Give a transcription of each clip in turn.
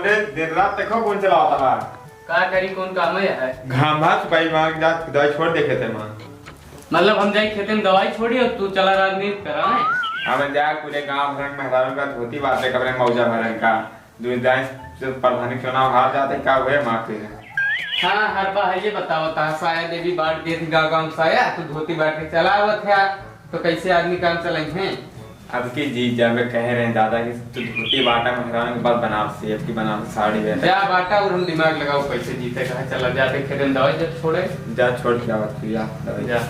दे दिन रात देखो कौन चलाता है का करी कौन काम है घामास भाई मां जा दवाई छोड़ देखे थे मां मतलब हम जाई खेते में दवाई छोड़ी और तू चला राजनीति करा है। हम जा पूरे गांव भर में हजारों का धोती बातें कबरे मौजा भरन का दुनिया से प्रधानी चुनाव हार जाते क्या हुए मां फिर। हाँ हर बार ये बताओ ता साया देवी बांट दी थी गांव साया तो धोती बांट के चला हुआ था तो कैसे आदमी काम चलाई हैं। अब की जी जब कह रहे हैं दादा की तो धोती बाटा मेहरान के बाद बनारसी अब की बनारसी साड़ी है जा बाटा और हम दिमाग लगाओ कैसे जीते कहा चला जाते खेते में दवाई जब छोड़े जा छोड़ के आवत किया दवाई जा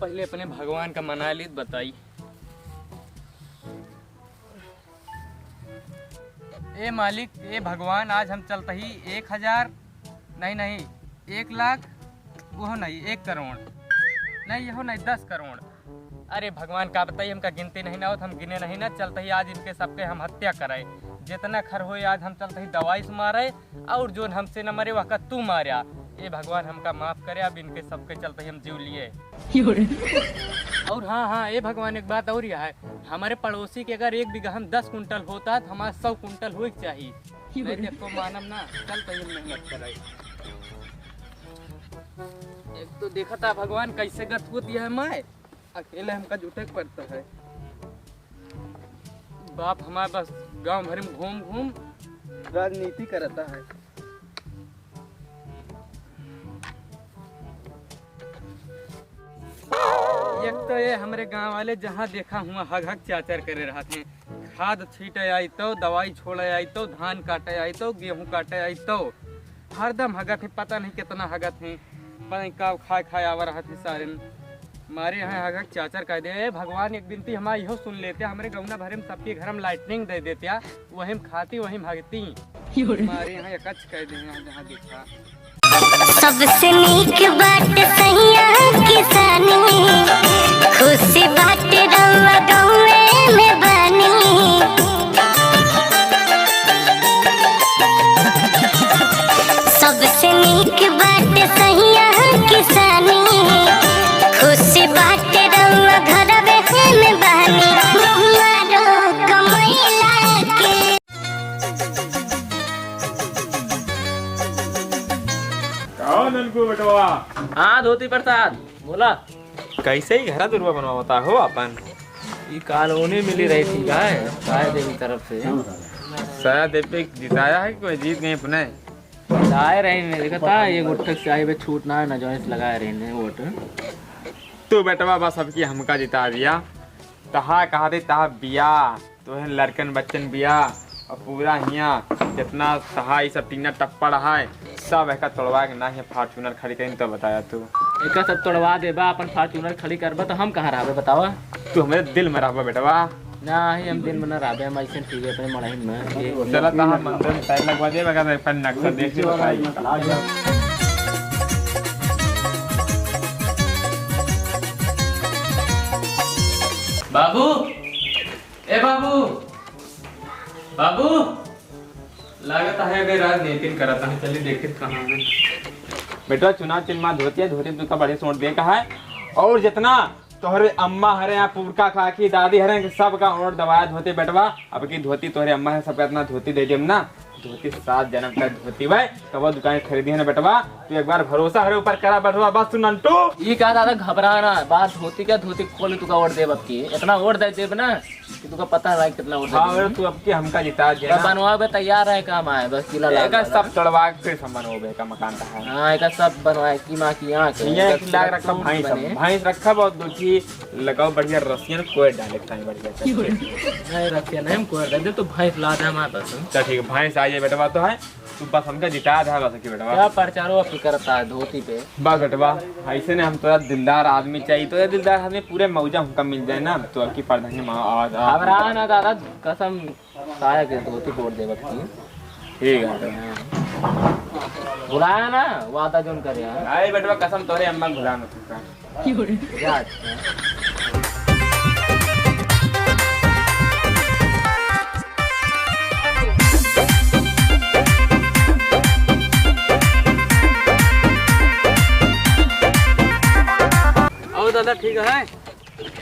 पहले अपने भगवान का मना ली बताई। ए मालिक ए भगवान आज हम चलते ही 1000 नहीं 1 लाख वो नहीं 1 करोड़ नहीं यहो नहीं 10 करोड़। अरे भगवान का बताइए हमका गिनती नहीं ना हो हम गिने नहीं ना चलते ही आज इनके सबके हम हत्या कराए जितना खर हो आज हम चलते ही दवाई से मारे और जो हमसे न मरे वह तू मारा। ये भगवान हमका माफ करे अब इनके सबके चलते ही हम जीव लिए। और हाँ ये भगवान एक बात और यह है हमारे पड़ोसी के अगर 1 बीघा हम 10 कुंटल होता है तो हमारा 100 कुंटल हो चाहिए। देखो मानव ना चल तो मेहनत कराई। एक तो देखा था भगवान कैसे गत होती है मैं अकेले हमका जुटे पड़ता है। बाप हमारे बस गांव भर में घूम घूम राजनीति करता है। एक तो ये हमारे गांव वाले जहाँ देखा हुआ हग हग चाचर करे रहते हैं खाद छीटे आई तो दवाई छोड़े आई तो धान काटे आई तो गेहूं काटे आई तो हरदम हगत है पता नहीं कितना हगत है पता नहीं कब खाए आवा रहा थे सारे हमारे यहाँ हग हग चाचर कह दे भगवान एक बिनती हमारी यहो सुन लेते हमारे गौना भरे में सबके घर में लाइटनिंग दे देते वही में खाती वही भागती हमारे यहाँ एक कह दे जहाँ देखा सबसे नीक बात सैया किसानी खुशी बात रउआ गौए में बानी सबसे नीक बात सैया किसानी खुशी बात रउआ घरवे में बानी हमारो कमैला के बेटवा। हाँ धोती प्रसाद बोला कैसे ही घर दुर्वा बनवाता हो अपन ये कॉलोनी मिली रही थी काय देवी तरफ से शायद देवी जिताया है कोई जीत गए अपने आए रहे देखा था ये गुट्ठक से आए छूट ना न जॉइंट लगाए रहे वोट तो बेटवा बस अब की हमका जिता दिया तहा कहा दे तहा बिया तो लड़कन बच्चन बिया और पूरा हियाँ जितना सहा ये सब टीना टप्पा रहा है सब एक तोड़वा के ना है फॉर्चूनर खड़ी करें तो बताया तू एक सब तोड़वा देबा अपन फॉर्चूनर खड़ी करबा तो हम कहाँ रहबे बतावा तू हमारे दिल में रहबा बेटवा ना ही हम दिल में न रहबे हम ऐसे ठीक है अपने मड़ाई में चला तहा मंदिर में टाइल लगवा दे मगर अपन नक्शा देख ले बताई बाबू ए बाबू बाबू लागत है अगर राजनीति करता है चलिए देखे कहाँ है बेटा चुनाव चिन्ह धोती है धोती का बड़े सोट देखा है और जितना तोहरे अम्मा हरे यहाँ पुरखा खाकी दादी हरे सब का और दवाया धोती बेटवा अब की धोती तोहरे अम्मा है सबका इतना धोती दे देम ना धोती 7 जन्म का धोती भाई कब दुकान खरीदी है ना बेटवा तू एक बार भरोसा हरे ऊपर करा बैठवा बस तू नंटू ये कहा दादा घबराना बात धोती क्या धोती खोल तू का वोट देब अब की इतना वोट दे देब ना कि तुका पता है कितना वोट हाँ तू अब की हमका जिता दे बनवावे तैयार है काम आए बस किला लगा सब तोड़वा फिर संबंध हो गए का मकान का हां एक सब बनवाए की मां की आंख ये लाग रखा भैंस रखा बहुत दुखी लगाओ बढ़िया रसियन कोई डाले खाई बढ़िया नहीं रखिए नहीं कोई दे तो भैंस ला दे हमारे पास चल ठीक है भैंस आइए बेटवा तो है तू बस हमका जिता दे बस की बेटवा क्या प्रचारो अपनी करता है धोती पे बा बेटवा ऐसे ने हम तो दिलदार आदमी चाहिए तो दिलदार आदमी पूरे मौजा हमका मिल जाए ना तो अब की प्रधानी घबरा ना दादा कसम साया के धोती फोड़ दे बच्ची ठीक है बुलाया ना वादा जोन करे यार। अरे बेटवा कसम तोरे अम्मा भुला मत तुमका। जा। और दादा ठीक है?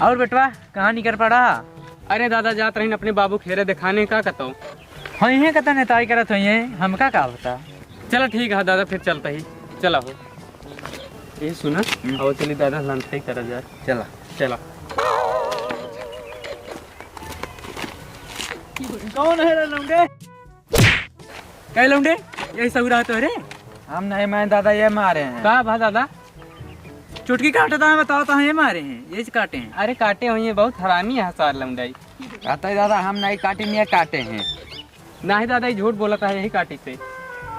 और बेटवा कहाँ निकल पड़ा? अरे दादा जात रही अपने बाबू खेरे दिखाने का कतो है कता नेताई करत है हमका का बता। चलो ठीक है दादा फिर चलता ही चला हो। ये सुना और चली दादा लंच ही करा जाए। चला चला। कौन है लौंडे? कह लौंडे यही सब रहा तो रे? हम नहीं मैं दादा ये मारे हैं। कहा भा दादा? चुटकी काटता है बताओ तो ये मारे हैं ये काटे हैं। अरे काटे हुए बहुत हरामी है सार लमडाई। कहता है दादा हम नहीं काटे नहीं काटे हैं। ना ही दादा झूठ बोला था यही काटी से।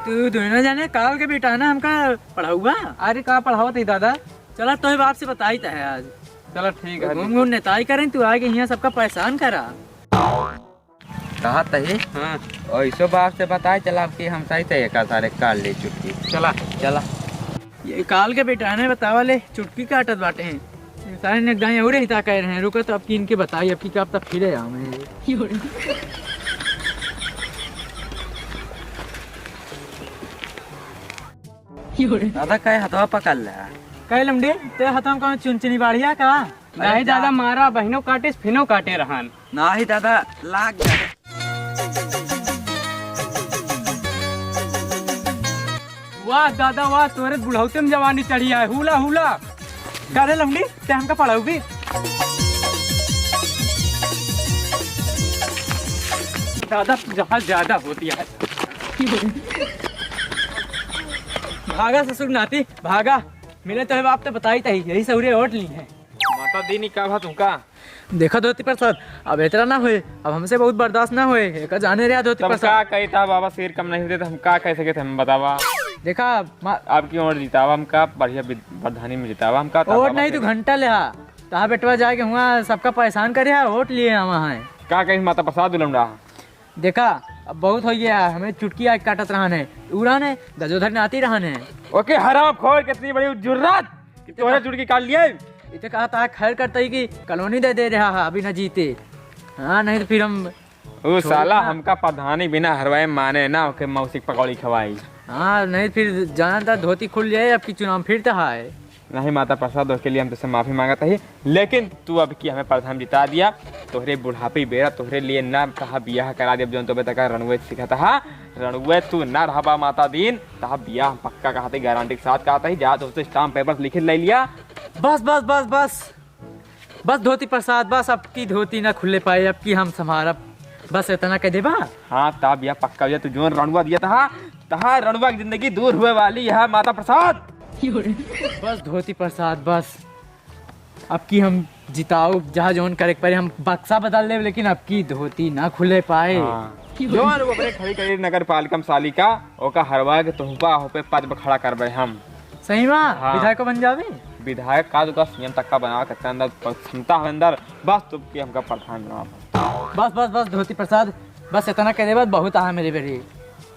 तू दोनों जाने काल के बेटा है ना हमका पढ़ाऊगा। अरे कहाँ पढ़ाओ थी दादा? चला तो बाप से बताई है आज। चलो ठीक है। घूम घूम नेताई करें तू आगे यहाँ सबका परेशान करा। कहा तही हाँ और इसो बाप से बताए चला कि हम सही तय का सारे काल ले चुटकी। चला चला ये काल के बेटा ने बतावा ले चुटकी काटत बाटे हैं सारे ने गाय उड़े हिता कह रहे हैं। रुको तो अब की इनके बताई अब की कब तक फिरे हमें। दादा कहे हथवा पकड़ रहा कह लमडे ते हथवा कौन चुनचुनी बाढ़िया का? नहीं दादा मारा बहनों काटे फिनो काटे रहन। ना ही दादा लाग जाए। वाह दादा वाह तोरे बुढ़ौते में जवानी चढ़ी है। हुला हुला करे लमडी ते हमका पढ़ाऊ भी। दादा जहाँ ज्यादा होती है। भागा ससुर नाती भागा मिले तो बाप तो बताई तही यही सौरे ओट ली है। माता दी नहीं का तुमका देखा धोती प्रसाद अब इतना ना हुए अब हमसे बहुत बर्दाश्त ना हुए एक जाने रहा धोती तब का प्रसाद। कहता बाबा शेर कम नहीं होते तो हम का कह सके थे हम बतावा। देखा आपकी ओर जितावा हम का बढ़िया प्रधानी में जितावा हम का वोट नहीं तू घंटा ले तहा बेटवा जाके हुआ सबका परेशान करे वोट लिए वहाँ है का कहीं माता प्रसाद उलमडा। देखा अब बहुत हो गया हमें चुटकी आज काटत रहन है उड़ान है गजोधर ने आती रहन है। ओके हराम खोर कितनी बड़ी जुर्रत तोरे चुटकी काट लिए। इसे कहा था खैर करते ही कि कॉलोनी दे रहा है अभी न जीते। हाँ नहीं तो फिर हम वो साला हमका प्रधानी बिना हरवाए माने ना ओके मौसी पकौड़ी खवाई। हाँ नहीं फिर जाना था धोती खुल जाए अब की चुनाव फिरता है। नहीं माता प्रसाद के लिए हम तुझसे माफी मांगता ही लेकिन तू अब की हमें प्रधान जिता दिया। तोहरे बुढ़ापे बेरा तोहरे लिए ना कहा बियाह करा दिया जो तो तक रणुए सिखाता हा रणुए तू ना रहा माता दीन तहा बियाह पक्का कहा गारंटी के साथ कहा जा तो स्टाम्प पेपर लिखित ले लिया। बस बस बस बस बस धोती प्रसाद बस अब की धोती ना खुले पाए अब की हम संभारा बस इतना कह दे बा। हाँ ता बियाह पक्का हो जाए तू जो रणुआ दिया था तहा रणुआ की जिंदगी दूर हुए वाली है माता प्रसाद। बस धोती प्रसाद बस अब की हम जिताओ जहाँ जोन करे पर हम बक्सा बदल ले लेकिन अब की धोती ना खुले पाए। जो वो अपने खड़ी करी नगर पालिका सालिका ओका हरवा के तोहपा होपे पद पे खड़ा करबे हम। सही माँ हाँ। विधायक बन जावे विधायक का तो सीएम तक का बना के अंदर क्षमता है अंदर बस तुम की हमका प्रधान बना। बस बस बस धोती प्रसाद बस इतना कह दे बस बहुत आ मेरे बेरी।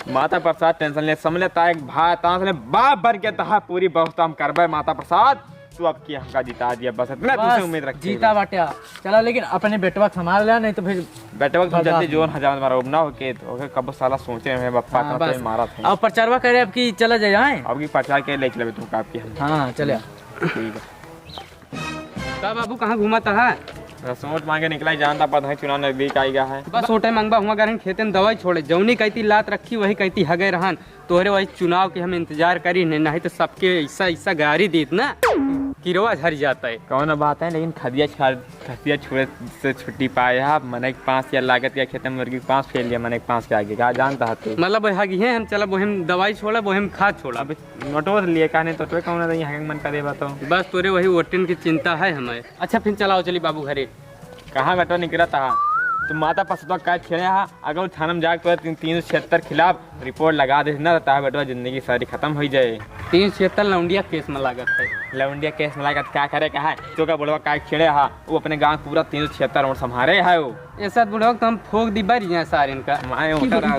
माता प्रसाद टेंशन ले समझ लेता है भाई तांसले बाप भर के तहा पूरी व्यवस्था हम करबे माता प्रसाद तू अब की हमका जिता दिया बस इतना तुझसे उम्मीद रख जीता बाटिया चला लेकिन अपने बेटवा संभाल लिया नहीं तो फिर बेटे वक्त जल्दी जोन हजार मारा उबना होके ओके कब साला सोचे में बप्पा हाँ, का बस। तो मारा था अब प्रचारवा करे अब की चला जाए। अब की प्रचार के ले चले तुम आपकी हम हाँ चले ठीक है। का बाबू कहाँ घुमाता है? सोच मांगे निकला जानता पता चुनाव नजदीक आई गया है। बस छोटे मंगवा हुआ गरन खेते में दवाई छोड़े जौनी कहती लात रखी वही कहती हगे रहन तोहरे वही चुनाव के हम इंतजार करी नहीं तो सबके ऐसा ऐसा गाड़ी देत ना किरवा झर जाता है। कौन बात है लेकिन खसिया छोड़े से छुट्टी पाए है मन 5 या लागत या खेत में मुर्गी 5 फेल लिया मन 5 के आगे कहा जानता है तू मतलब वही हगी है हम चला बोहेम दवाई छोड़ा बोहेम खाद छोड़ा। अब नोटो लिए कहने तो कौन नहीं हंग मन करे बात बस तोरे वही वोटिन की चिंता है हमें। अच्छा फिर चलाओ चली बाबू घरे। कहाँ बेटा निकला था तुम माता पसवा का छेड़े हा अगर थाना में जाकर 376 खिलाफ रिपोर्ट लगा दे ना रहता है बेटा जिंदगी सारी खत्म हो जाए। 376 लौंडिया केस में लागत है। लवंडिया केस में लागत क्या करे कहा तो का बुढ़वा का छेड़े हा वो अपने गांव पूरा 376 और संभारे है वो ऐसा बुढ़वा तो हम फोक दी बारी सारे इनका माए होता रहा